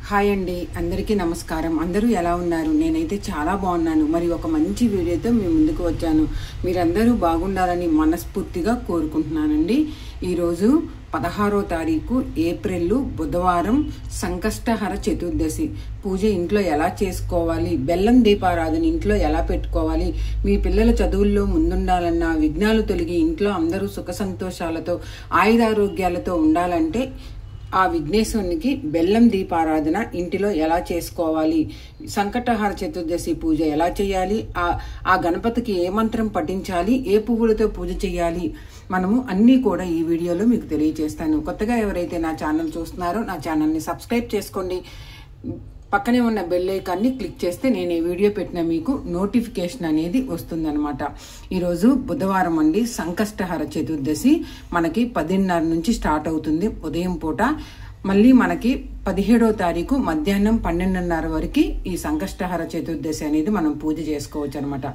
Hi అండి, అందరికీ నమస్కారం. అందరూ ఎలా ఉన్నారు? నేనైతే చాలా బాగున్నాను. మరి ఒక మంచి వీడియోతో మీ ముందుకు వచ్చాను. మీరందరూ బాగుండాలని మనస్ఫూర్తిగా కోరుకుంటున్నానండి. ఈరోజు 16వ తారీఖు ఏప్రిల్ బుధవారం, సంకష్టహర చతుర్దశి. పూజ ఇంట్లో ఎలా చేసుకోవాలి, బెల్లం దీపారాధన ఇంట్లో ఎలా పెట్టుకోవాలి, మీ పిల్లల చదువుల్లో ముందుండాలన్నా, విఘ్నాలు తొలగి ఇంట్లో అందరూ సుఖ సంతోషాలతో ఆయురారోగ్యాలతో ఉండాలంటే ఆ విఘ్నేశ్వరునికి బెల్లం దీపారాధన ఇంటిలో ఎలా చేసుకోవాలి, సంకటహార చతుర్దశి పూజ ఎలా చేయాలి, ఆ గణపతికి ఏ మంత్రం పఠించాలి, ఏ పువ్వులతో పూజ చేయాలి, మనము అన్నీ కూడా ఈ వీడియోలో మీకు తెలియజేస్తాను. కొత్తగా ఎవరైతే నా ఛానల్ చూస్తున్నారో నా ఛానల్ని సబ్స్క్రైబ్ చేసుకోండి. పక్కనే ఉన్న బెల్ ఐకాన్ని క్లిక్ చేస్తే నేను ఈ వీడియో పెట్టిన మీకు నోటిఫికేషన్ అనేది వస్తుందన్నమాట. ఈరోజు బుధవారం అండి, సంకష్టహర చతుర్దశి. మనకి 10:30 నుంచి స్టార్ట్ అవుతుంది ఉదయం పూట. మళ్ళీ మనకి 17వ తారీఖు మధ్యాహ్నం 12:30 వరకు ఈ సంకష్టహర చతుర్దశి అనేది మనం పూజ చేసుకోవచ్చు అనమాట.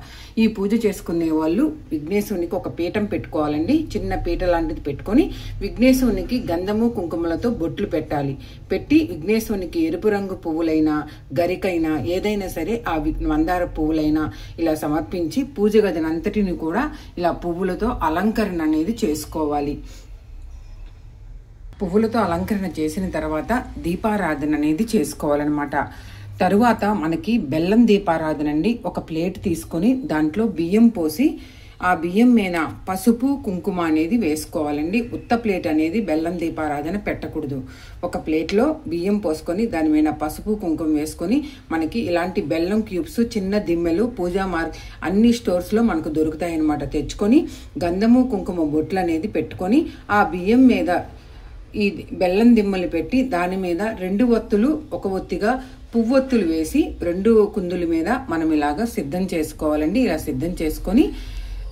ఈ పూజ చేసుకునే వాళ్ళు విఘ్నేశ్వరునికి ఒక పీఠం పెట్టుకోవాలండి. చిన్న పీట లాంటిది పెట్టుకొని విఘ్నేశ్వరునికి గంధము కుంకుమలతో బొట్లు పెట్టాలి. పెట్టి విఘ్నేశ్వరునికి ఎరుపు రంగు పువ్వులైనా, గరికైనా, ఏదైనా సరే ఆ మందార పువ్వులైనా ఇలా సమర్పించి పూజ గదినంతటిని కూడా ఇలా పువ్వులతో అలంకరణ అనేది చేసుకోవాలి. పువ్వులతో అలంకరణ చేసిన తర్వాత దీపారాధన అనేది చేసుకోవాలన్నమాట. తరువాత మనకి బెల్లం దీపారాధన అండి. ఒక ప్లేట్ తీసుకొని దాంట్లో బియ్యం పోసి ఆ బియ్యం మీద పసుపు కుంకుమ అనేది వేసుకోవాలండి. ఉత్త ప్లేట్ అనేది బెల్లం దీపారాధన పెట్టకూడదు. ఒక ప్లేట్లో బియ్యం పోసుకొని దాని మీద పసుపు కుంకుమ వేసుకొని, మనకి ఇలాంటి బెల్లం క్యూబ్స్, చిన్న దిమ్మెలు పూజా అన్ని స్టోర్స్లో మనకు దొరుకుతాయి అన్నమాట. తెచ్చుకొని గంధము కుంకుమ బొట్లు అనేది పెట్టుకొని ఆ బియ్యం మీద ఈ బెల్లం దిమ్మలు పెట్టి దాని మీద 2 ఒత్తులు, ఒక ఒత్తిగా పువ్వొత్తులు వేసి 2 కుందుల మీద మనం ఇలాగా సిద్ధం చేసుకోవాలండి. ఇలా సిద్ధం చేసుకొని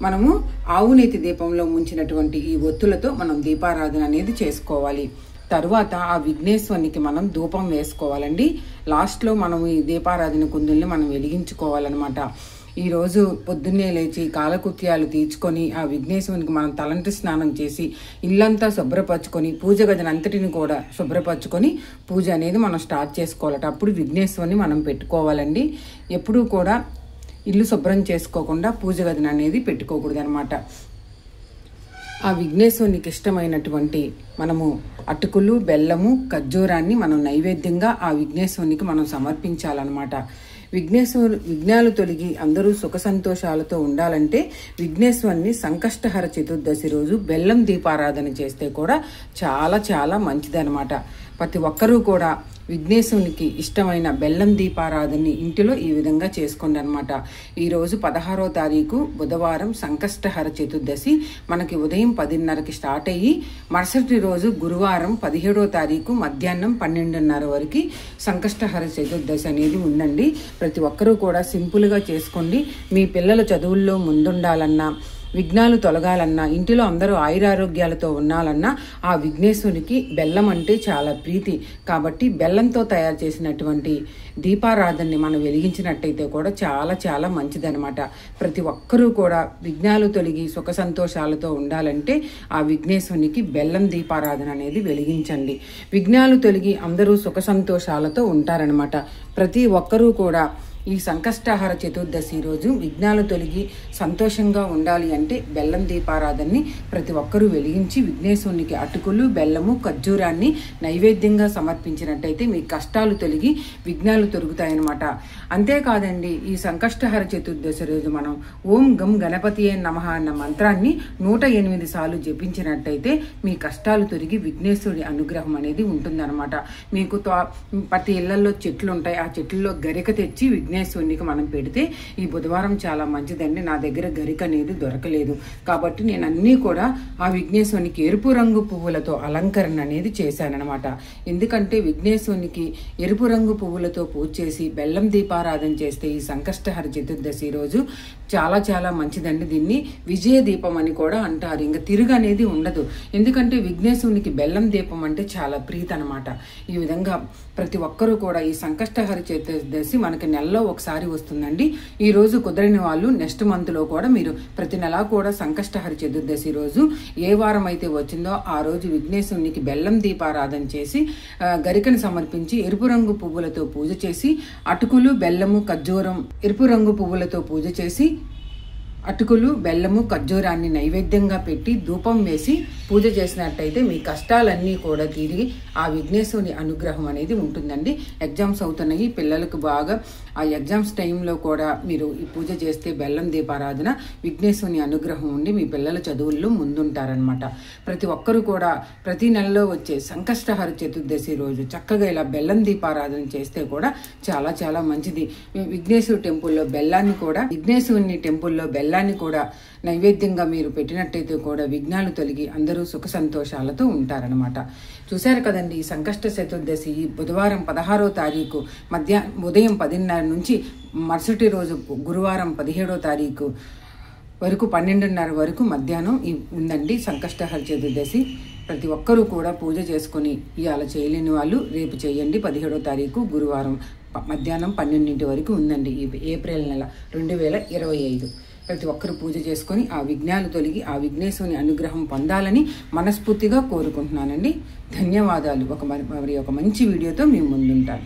మనము ఆవునేతి దీపంలో ముంచినటువంటి ఈ ఒత్తులతో మనం దీపారాధన అనేది చేసుకోవాలి. తరువాత ఆ విఘ్నేశ్వరునికి మనం ధూపం వేసుకోవాలండి. లాస్ట్లో మనం ఈ దీపారాధన కుందుల్ని మనం వెలిగించుకోవాలన్నమాట. ఈరోజు పొద్దున్నే లేచి కాలకృత్యాలు తీర్చుకొని ఆ విఘ్నేశ్వరునికి మనం తలంటి స్నానం చేసి ఇల్లంతా శుభ్రపరచుకొని పూజ గదిని అంతటిని కూడా శుభ్రపరచుకొని పూజ అనేది మనం స్టార్ట్ చేసుకోవాలట. అప్పుడు విఘ్నేశ్వరుని మనం పెట్టుకోవాలండి. ఎప్పుడూ కూడా ఇల్లు శుభ్రం చేసుకోకుండా పూజ గదిని అనేది పెట్టుకోకూడదు అనమాట. ఆ విఘ్నేశ్వరునికి ఇష్టమైనటువంటి మనము అటుకులు, బెల్లము, ఖర్జూరాన్ని మనం నైవేద్యంగా ఆ విఘ్నేశ్వరునికి మనం సమర్పించాలన్నమాట. విఘ్నాలు తొలగి అందరూ సుఖ సంతోషాలతో ఉండాలంటే విఘ్నేశ్వరుని సంకష్టహర చతుర్దశి రోజు బెల్లం దీపారాధన చేస్తే కూడా చాలా చాలా మంచిదన్నమాట. ప్రతి ఒక్కరూ కూడా విఘ్నేశ్వరునికి ఇష్టమైన బెల్లం దీపారాధనని ఇంటిలో ఈ విధంగా చేసుకోండి అనమాట. ఈరోజు 16వ తారీఖు బుధవారం, సంకష్టహర చతుర్దశి. మనకి ఉదయం 10:30కి స్టార్ట్ అయ్యి మరుసటి రోజు గురువారం 17వ తారీఖు మధ్యాహ్నం 12:30 వరకు సంకష్టహర చతుర్దశి అనేది ఉందండి. ప్రతి ఒక్కరూ కూడా సింపుల్గా చేసుకోండి. మీ పిల్లల చదువుల్లో ముందుండాలన్నా, విఘ్నాలు తొలగాలన్నా, ఇంటిలో అందరూ ఆయురారోగ్యాలతో ఉండాలన్నా ఆ విఘ్నేశ్వరునికి బెల్లం అంటే చాలా ప్రీతి. కాబట్టి బెల్లంతో తయారు చేసినటువంటి దీపారాధనని మనం వెలిగించినట్టయితే కూడా చాలా చాలా మంచిదనమాట. ప్రతి ఒక్కరూ కూడా విఘ్నాలు తొలగి సుఖ సంతోషాలతో ఉండాలంటే ఆ విఘ్నేశ్వరునికి బెల్లం దీపారాధన అనేది వెలిగించండి. విఘ్నాలు తొలగి అందరూ సుఖ సంతోషాలతో ఉంటారనమాట. ప్రతి ఒక్కరూ కూడా ఈ సంకష్టహర చతుర్దశి రోజు విఘ్నాలు తొలగి సంతోషంగా ఉండాలి అంటే బెల్లం దీపారాధనని ప్రతి ఒక్కరూ వెలిగించి విఘ్నేశ్వరునికి అటుకులు, బెల్లము, ఖర్జూరాన్ని నైవేద్యంగా సమర్పించినట్టయితే మీ కష్టాలు తొలగి విఘ్నాలు తొలుగుతాయన్నమాట. అంతేకాదండి, ఈ సంకష్టహర చతుర్దశి రోజు మనం ఓం గం గణపతియే నమః అన్న మంత్రాన్ని 108 సార్లు జపించినట్టయితే మీ కష్టాలు తొలగి విఘ్నేశ్వరుడి అనుగ్రహం అనేది ఉంటుందన్నమాట. మీకు ప్రతి ఇళ్లలో చెట్లు ఉంటాయి. ఆ చెట్లలో గరిక తెచ్చి విఘ్నేశ్వరునికి మనం పెడితే ఈ బుధవారం చాలా మంచిదండి. నా దగ్గర గరిక అనేది దొరకలేదు కాబట్టి నేను అన్నీ కూడా ఆ విఘ్నేశ్వరునికి ఎరుపు రంగు పువ్వులతో అలంకరణ అనేది చేశానన్నమాట. ఎందుకంటే విఘ్నేశ్వరునికి ఎరుపు రంగు పువ్వులతో పూజ చేసి బెల్లం దీపారాధన చేస్తే ఈ సంకష్టహర చతుర్దశి రోజు చాలా చాలా మంచిదండి. దీన్ని విజయ దీపం అని కూడా అంటారు. ఇంకా తిరుగు అనేది ఉండదు. ఎందుకంటే విఘ్నేశ్వరునికి బెల్లం దీపం అంటే చాలా ప్రీతి అనమాట. ఈ విధంగా ప్రతి ఒక్కరూ కూడా ఈ సంకష్టహర చతుర్దశి మనకి నెలలో ఒకసారి వస్తుందండి. ఈ రోజు కుదరని వాళ్ళు నెక్స్ట్ మంత్లో కూడా మీరు ప్రతి నెల కూడా సంకష్టహర చతుర్దశి రోజు ఏ వారం అయితే వచ్చిందో ఆ రోజు విఘ్నేశ్వరునికి బెల్లం దీపారాధన చేసి గరికను సమర్పించి ఎరుపు రంగు పువ్వులతో పూజ చేసి అటుకులు బెల్లము ఖర్జూరం ఎరుపు రంగు పువ్వులతో పూజ చేసి అటుకులు బెల్లము ఖర్జూరాన్ని నైవేద్యంగా పెట్టి ధూపం వేసి పూజ చేసినట్టయితే మీ కష్టాలన్నీ కూడా తీరి ఆ విఘ్నేశ్వరుని అనుగ్రహం అనేది ఉంటుందండి. ఎగ్జామ్స్ అవుతున్నాయి పిల్లలకు బాగా, ఆ ఎగ్జామ్స్ టైంలో కూడా మీరు ఈ పూజ చేస్తే బెల్లం దీపారాధన విఘ్నేశ్వరుని అనుగ్రహం ఉండి మీ పిల్లల చదువుల్లో ముందుంటారనమాట. ప్రతి ఒక్కరూ కూడా ప్రతి నెలలో వచ్చే సంకష్టహర చతుర్దశి రోజు చక్కగా ఇలా బెల్లం దీపారాధన చేస్తే కూడా చాలా చాలా మంచిది. విఘ్నేశ్వర టెంపుల్లో విఘ్నేశ్వరుని టెంపుల్లో బెల్లాన్ని కూడా నైవేద్యంగా మీరు పెట్టినట్టయితే కూడా విఘ్నాలు తొలగి అందరూ సుఖ సంతోషాలతో ఉంటారనమాట. చూశారు కదండి, ఈ సంకష్ట చతుర్దశి బుధవారం 16వ తారీఖు ఉదయం 10:30 నుంచి మరుసటి రోజు గురువారం 17వ తారీఖు వరకు 12:30 వరకు మధ్యాహ్నం ఉందండి సంకష్టహర చతుర్దశి. ప్రతి ఒక్కరూ కూడా పూజ చేసుకుని ఇవాళ చేయలేని వాళ్ళు రేపు చేయండి. 17వ తారీఖు గురువారం మధ్యాహ్నం 12 వరకు ఉందండి. ఈ ఏప్రిల్ నెల 2025 ప్రతి ఒక్కరు పూజ చేసుకొని ఆ విఘ్నాలు తొలగి ఆ విఘ్నేశ్వరుని అనుగ్రహం పొందాలని మనస్ఫూర్తిగా కోరుకుంటున్నానండి. ధన్యవాదాలు. ఒక మంచి వీడియోతో మేము ముందుంటాను.